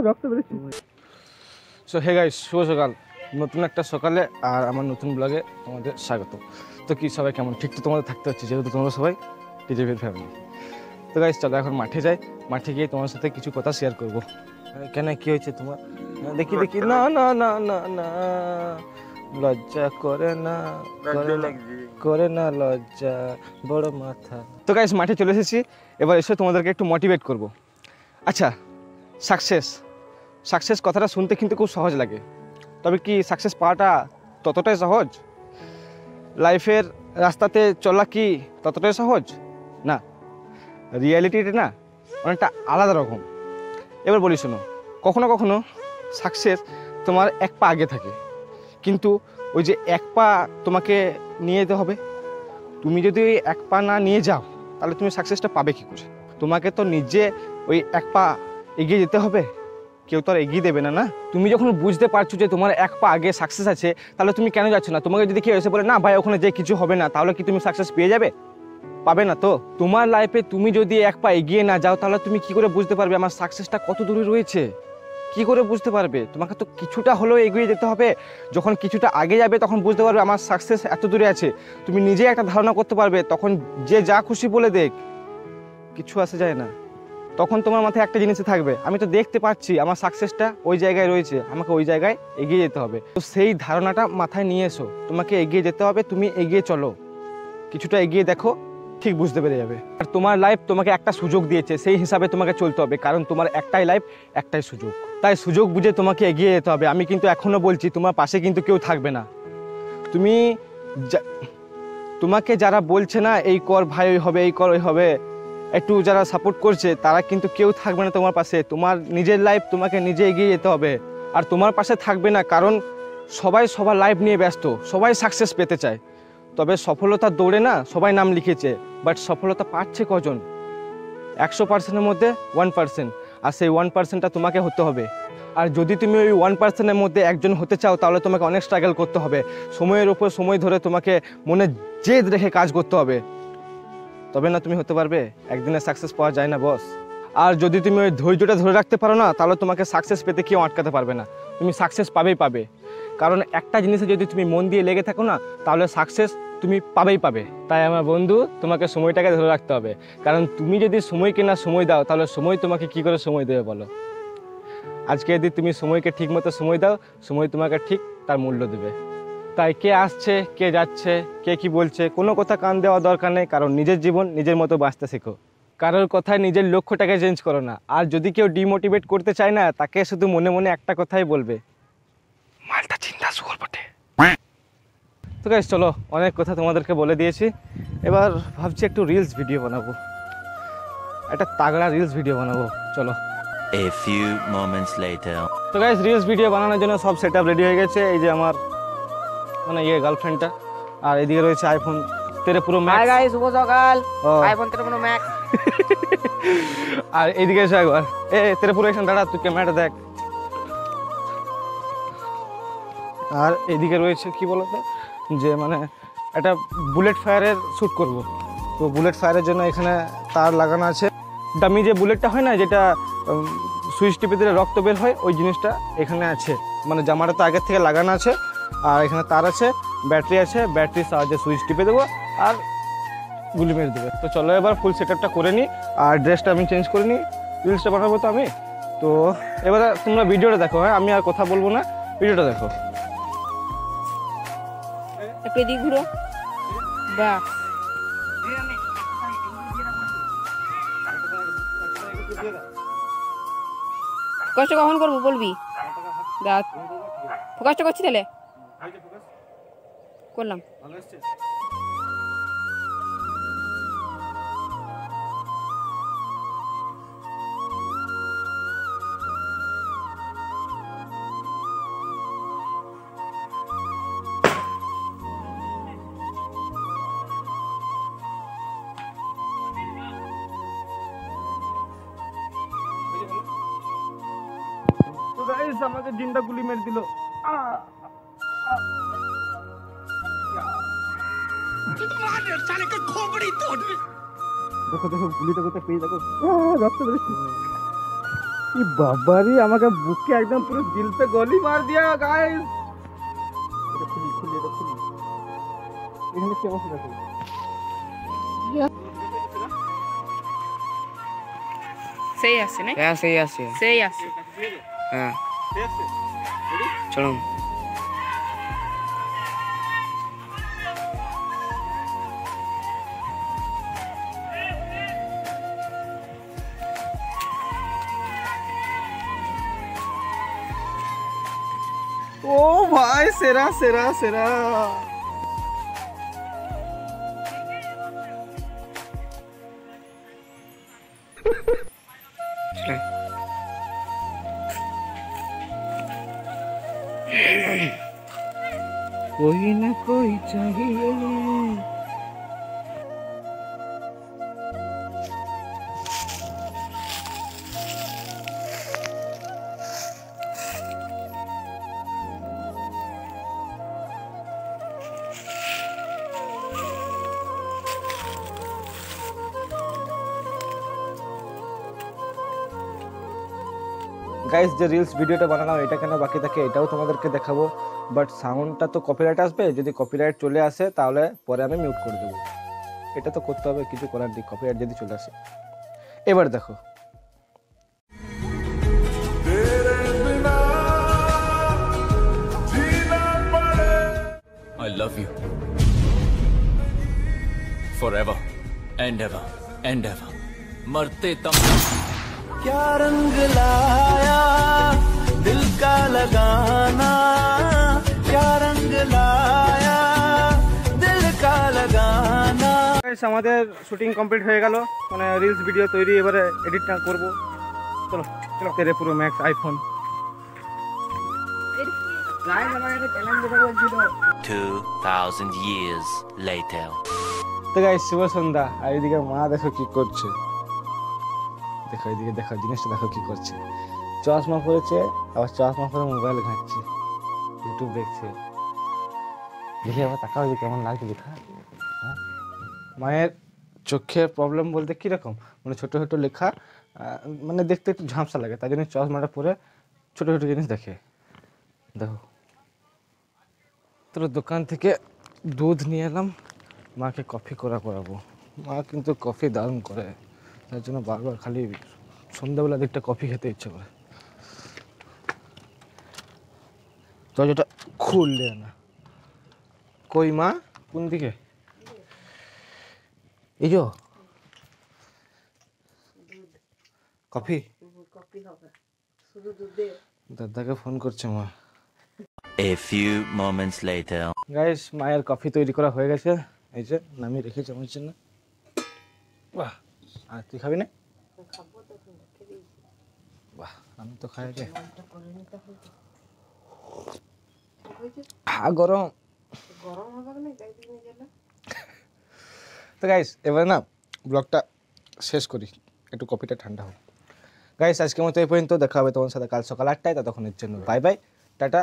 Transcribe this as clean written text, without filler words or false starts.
রক্ত বেরোচ্ছে। So hey guys, শুভ সকাল, নতুন একটা সকালে আর আমার নতুন ব্লগে তোমাদের স্বাগত। তো কি সবাই কেমন? ঠিক তো তোমাদের থাকতে হচ্ছে, যেহেতু তোমরা সবাই টিজেভির ফ্যামিলি। তো গাইস চলো এখন মাঠে যাই, মাঠে গিয়ে তোমার সাথে কিছু কথা শেয়ার করবো। কেন কি হয়েছে তোমার? দেখি দেখি, না না না না না, লজ্জা করে না, করে না লজ্জা, বড় মাথা। তো গাইস মাঠে চলে এসেছি, এবার এসে তোমাদেরকে একটু মোটিভেট করব। আচ্ছা, সাকসেস কথাটা শুনতে কিন্তু খুব সহজ লাগে, তবে কি সাকসেস পাওয়াটা ততটাই সহজ? লাইফের রাস্তাতে চলা কি ততটাই সহজ? না, রিয়ালিটিটা না অনেকটা আলাদা রকম। এবার বলি শোনো, কখনো কখনো সাকসেস তোমার এক পা আগে থাকে, কিন্তু ওই যে এক পা তোমাকে নিয়ে যেতে হবে। তুমি যদি ওই এক পা না নিয়ে যাও তাহলে তুমি সাকসেসটা পাবে কী করে? তোমাকে তো নিজে ওই এক পা এগিয়ে যেতে হবে, কেউ তো আর এগিয়ে দেবে না। না, তুমি যখন বুঝতে পারছো যে তোমার এক পা আগে সাকসেস আছে, তাহলে তুমি কেন যাচ্ছ না? তোমাকে যদি কেউ এসে বলে না ভাই ওখানে যে কিছু হবে না, তাহলে কি তুমি সাকসেস পেয়ে যাবে? পাবে না তো। তোমার লাইফে তুমি যদি এক পা এগিয়ে না যাও তাহলে তুমি কি করে বুঝতে পারবে আমার সাকসেসটা কত দূরে রয়েছে? কি করে বুঝতে পারবে? তোমাকে তো কিছুটা হলেও এগিয়ে যেতে হবে। যখন কিছুটা আগে যাবে তখন বুঝতে পারবে আমার সাকসেস এত দূরে আছে। তুমি নিজে একটা ধারণা করতে পারবে, তখন যে যা খুশি বলে দেখ, কিছু আসে যায় না। তখন তোমার মাথায় একটা জিনিসই থাকবে, আমি তো দেখতে পাচ্ছি আমার সাকসেসটা ওই জায়গায় রয়েছে, আমাকে ওই জায়গায় এগিয়ে যেতে হবে। তো সেই ধারণাটা মাথায় নিয়ে এসো, তোমাকে এগিয়ে যেতে হবে, তুমি এগিয়ে চলো, কিছুটা এগিয়ে দেখো, ঠিক বুঝতে পেরে যাবে। আর তোমার লাইফ তোমাকে একটা সুযোগ দিয়েছে, সেই হিসাবে তোমাকে চলতে হবে, কারণ তোমার একটাই লাইফ, একটাই সুযোগ। তাই সুযোগ বুঝে তোমাকে এগিয়ে যেতে হবে। আমি কিন্তু এখনও বলছি, তোমার পাশে কিন্তু কেউ থাকবে না। তোমাকে যারা বলছে না এই কর ভাই ওই হবে, এই কর ওই হবে, একটু যারা সাপোর্ট করছে, তারা কিন্তু কেউ থাকবে না তোমার পাশে। তোমার নিজের লাইফ তোমাকে নিজে এগিয়ে যেতে হবে। আর তোমার পাশে থাকবে না, কারণ সবাই সবার লাইফ নিয়ে ব্যস্ত, সবাই সাকসেস পেতে চায়। তবে সফলতার দৌড়ে না সবাই নাম লিখেছে, বাট সফলতা পাচ্ছে কজন? 100%-এর মধ্যে 1%, আর সেই 1%টা তোমাকে হতে হবে। আর যদি তুমি ওই 1%-এর মধ্যে একজন হতে চাও, তাহলে তোমাকে অনেক স্ট্রাগল করতে হবে, সময়ের উপর সময় ধরে তোমাকে মনে জেদ রেখে কাজ করতে হবে, তবে না তুমি হতে পারবে। একদিনে সাকসেস পাওয়া যায় না বস। আর যদি তুমি ওই ধৈর্যটা ধরে রাখতে পারো না, তাহলে তোমাকে সাকসেস পেতে কেউ আটকাতে পারবে না। তুমি সাকসেস পাবেই পাবে, কারণ একটা জিনিসে যদি তুমি মন দিয়ে লেগে থাকো না, তাহলে সাকসেস তুমি পাবেই পাবে। তাই আমার বন্ধু, তোমাকে সময়টাকে ধরে রাখতে হবে, কারণ তুমি যদি সময়কে না সময় দাও, তাহলে সময় তোমাকে কি করে সময় দেবে বলো? আজকে যদি তুমি সময়কে ঠিক মতো সময় দাও, সময় তোমাকে ঠিক তার মূল্য দেবে। তাই কে আসছে কে যাচ্ছে, কে কি বলছে, কোনো কথা কান দেওয়া দরকার নেই, কারণ নিজের জীবন নিজের মতো বাঁচতে শেখো। কারোর কথায় নিজের লক্ষ্যটাকে চেঞ্জ করো না। আর যদি কেউ ডিমোটিভেট করতে চায় না, তাকে শুধু মনে মনে একটা কথাই বলবে, মালটা চিন্তা শুয়োর বটে। তো গাইস চলো, অনেক কথা তোমাদেরকে বলে দিয়েছি, এবার ভাবছি একটু রিলস ভিডিও বানাবো, একটা তাগড়া রিলস ভিডিও বানাবো। চলো। A few moments later. তো গাইস রিলস ভিডিও বানানোর জন্য সব সেটআপ রেডি হয়ে গেছে। এই যে আমার মানে গার্লফ্রেন্ডটা, আর এদিকে রয়েছে iPhone 13 pro max. Hi guys, শুভ সকাল। IPhone 13 pro max. আর এইদিকে এসে একবার 13 প্রো এখানে দাঁড়া, তুই ক্যামেরাটা দেখ। আর এদিকে রয়েছে কি বলতো, যে মানে একটা বুলেট ফায়ারের শ্যুট করব। তো বুলেট ফায়ারের জন্য এখানে তার লাগানো আছে, দামি যে বুলেটটা হয় না, যেটা সুইচ টিপে দিলে রক্ত বের হয়, ওই জিনিসটা এখানে আছে। মানে জামাটা তো আগের থেকে লাগানো আছে, আর এখানে তার আছে, ব্যাটারি আছে, ব্যাটারির সাহায্যে সুইচ টিপে দেবো আর গুলি মেরে দেবে। তো চলো এবার ফুল সেটআপটা করে নিই, আর ড্রেসটা আমি চেঞ্জ করে নিই, রিলসটা বানাবো তো আমি। তো এবারে তোমরা ভিডিওটা দেখো। হ্যাঁ, আমি আর কথা বলবো না, ভিডিওটা দেখো। একটু এদিকে ঘুরো। বাহ, কষ্ট কখন করবো বলবি? রাত ফোকাসটা করছি তাহলে, করলাম। তো গাইস আমাকে জিন্দা গুলি মেরে দিল। দেখো দেখো, গুলিটা কোথায় পেয়ে, দেখো রক্ত বেরোচ্ছে। ये बाबारी আমাকে বুকে একদম পুরো দিল पे गोली मार दिया गाइस এটা খুলি এখানে কি অবস্থা দেখো সেই আছে না হ্যাঁ সেই আছে সেই আছে হ্যাঁ চলুন ओ भाई सेरा सेरा सेरा कोई ना कोई चाहिए গাইস যে রিলস ভিডিওটা বানালাম এটা কেন বাকি থাকে এটাও তোমাদেরকে দেখাবো বাট সাউন্ডটা তো কপিরাইট আসবে যদি কপিরাইট চলে আসে তাহলে পরে আমি মিউট করে দেবো এটা তো করতে হবে কিছু করার নেই কপিরাইট যদি চলে আসে এবার দেখো I love you forever and ever and ever मरते तक क्या रंग लाया दिल का लगाना क्या रंग लाया दिल का लगाना গাইস আমাদের শুটিং কমপ্লিট হয়ে গেল মানে রিলস ভিডিও তৈরি এবারে এডিটটা করব চলো চলো তেরে পুরো ম্যাক্স আইফোন 2000 years later. তো গাইস শুভ সন্ধ্যা আর এদিকে মা দেখো কি করছে দেখো এদিকে দেখো জিনিসটা দেখো কি করছে চশমা পরেছে আবার চশমা পরে মোবাইল ঘাঁটছে ইউটিউব দেখছে দেখে আবার তাকাও যে কেমন লাগছে দেখা হ্যাঁ মায়ের চোখের প্রবলেম বলতে কীরকম মানে ছোটো ছোটো লেখা মানে দেখতে একটু ঝাঁপসা লাগে তাই জন্য চশমাটা পরে ছোটো ছোটো জিনিস দেখে দেখো তোর দোকান থেকে দুধ নিয়ে এলাম মাকে কফি করাবো মা কিন্তু কফি দারুণ করে তার জন্য বারবার খালি সন্ধ্যাবেলা দিকটা কফি খেতে ইচ্ছে করে দরজাটা খুললে না কই মা কোন দিকে এই যো কফি দাদাকে ফোন করছে মা A few moments later. Guys মায়ের কফি তৈরি করা হয়ে গেছে এই যে নামিয়ে রেখেছি আমার জন্য বাহ আর তুই খাবি না বাহ আমি তো খাই আগে গরম তো গাইস এবার না ব্লগটা শেষ করি একটু কফিটা ঠান্ডা হোক গাইস আজকের মতো এই পর্যন্ত দেখা হবে তোমার সাথে কাল সকাল 8টায় ততক্ষণের জন্য বাই বাই টাটা